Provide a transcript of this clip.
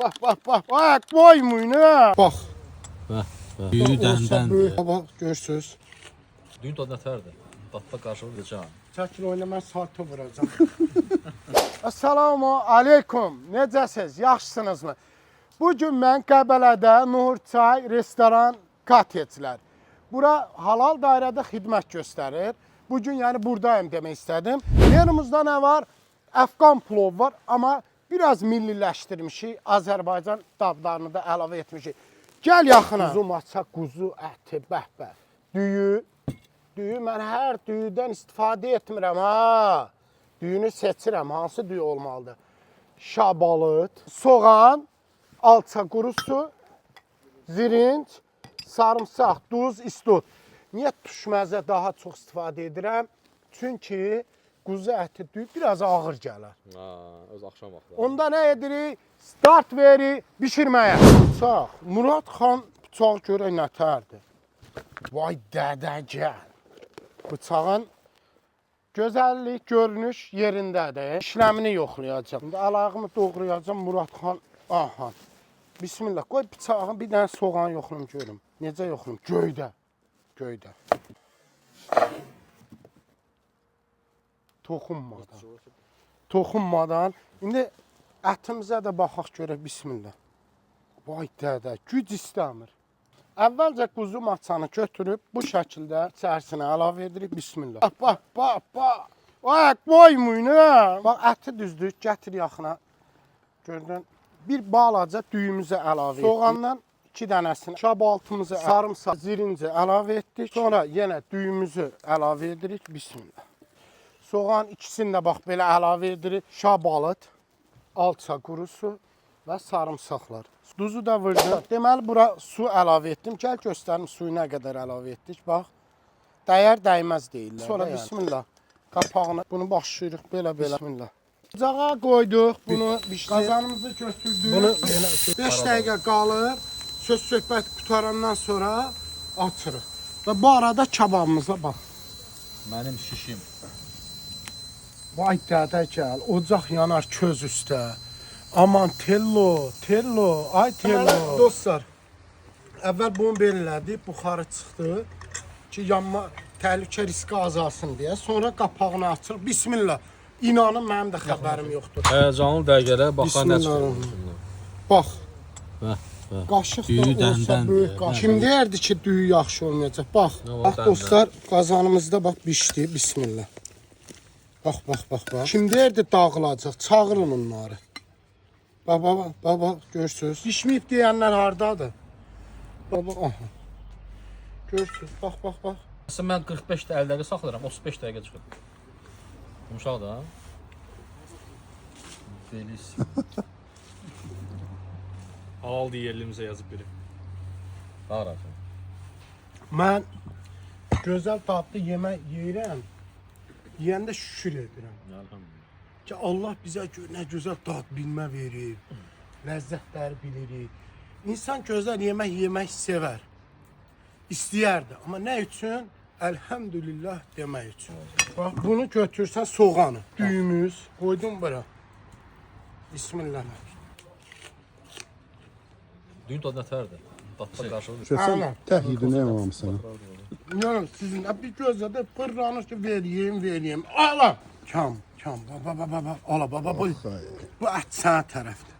Bax. Ay, qoymayın ha. Bax. Bax. Düyü dəndəndir. Bax, görürsüz. Düyün dadı nətərdir? Dadda qarşılıq edəcəm. Çəkil oyna, mən saatı vuracam. Assalamu aleykum. Necəsiz? Yaxşısınızmı? Bugün mən Qəbələdə Nuhur Çay restoran koteclər. Bura halal dairədə xidmət göstərir. Bugün yəni buradayım demək istədim. Yanımızda nə var? Əfqan plov var, amma biraz milliləşdirmişik. Azərbaycan dadlarını da əlavə etmişik. Gəl yaxına. Quzu maça, quzu əti, bəhbə. Düyü, mən hər düyüdən istifadə etmirəm, ha. Düyünü seçirəm, hansı düyü olmalıdır? Şabalıt, soğan, alça qurusu, zirinc, sarımsaq, duz, istot. Niyə tuşməzə daha çox istifadə edirəm? Çünki quzu əti düyü biraz ağır gəlir. Öz axşam vaxtı. Onda nə edirik? Start veririk bişirməyə. Bıçaq. Murad xan bıçaq görək nətərdir. Vay dədəcəl. Bıçağın gözəllik, görünüş yerindədir. İşləmini yoxlayacağım. İndi alağımı doğrayacağım Murad xan. Aha. Bismillah. Qoy bıçağın bir dənə soğan yoxlayım görüm. Necə yoxlayım? Göydə. Toxunmadan. İndi ətimizə də baxaq görək. Bismillah. Vay dədə, güc istəmir. Əvvəlcə quzu maçanı götürüb bu şəkildə içərisinə əlavə edirik. Bismillah. Bax. Ay, qoymayın ha. Bax, əti düzdür. Gətir yaxına. Gördün. Bir balaca düyümüzü əlavə etdik. Soğandan 2 dənəsini, şabaltımızı, sarımsaq, zirincə əlavə etdik. Sonra yenə düyümüzü əlavə edirik. Bismillah. Soğan ikisini də bax belə əlavə edirik. Şabalıt, alça qurusu və sarımsaqlar. Duzu da vurdum. Deməli, bura su əlavə etdim. Gəl göstərim suyu nə qədər əlavə etdik. Bax, dəyər dəyməz deyirlər. Sonra bismillah. Qapağını, bunu başlayırıq belə. Bismillah. Ocağa qoyduq bunu, qazanımızı götürdük. Bunu 5 dəqiqə qalır. Söz-söhbət qutarandan sonra açırıq. Və bu arada kababımıza bax. Mənim şişim. Vay dədə gəl, ocaq yanar köz üstə. Aman tello, ay tello. Dostlar, əvvəl bunu belirlədik, buxarı çıxdı ki, yanma təhlükə riski azalsın deyə. Sonra qapağını açırıq. Bismillah. İnanın mənim də xəbərim yoxdur. Həyəcanlı dəqiqələr baxan nə çıxır? Bax. Bax. Qaşıq Düyü da olsa böyük qaşıq. Kim deyərdi ki, düyü yaxşı olmayacaq? Bax. Bax dostlar, qazanımızda bax bişdi. Bismillah. Bax. Kim deyərdi dağılacaq? Çağırın onları. Bax, görürsünüz. Pişməyib deyənlər hardadır? Bax, aha. Görürsünüz, bax. Aslında mən 45 də 50 dəqiqə saxlayıram, 35 dəqiqə çıxır. Yumuşaq da. Delis. Halal diye elimizə yazıb biri. Bağırarsın. Mən gözəl dadlı yemək yeyirəm. Yeyəndə şükür edirəm. Elhamdülillah. Ki Allah bizə nə gözəl dad bilmə verir. Ləzzətləri bilirik. İnsan gözəl yemək sevər. İstəyərdi. Amma nə üçün? Elhamdülillah demək üçün. Bax, bunu götürsən soğanı. Düyümüz. Qoydum bura. Bismillah. Düyün dadı nətərdir? Dadda qarşılıq edəcəm. Sen təhlidi nə yapamısan? Yəni sizin bir gözədə pırranır ki, vereyim. Ala! Kam. Ala, baba. Bu ət sənə tərəfdir.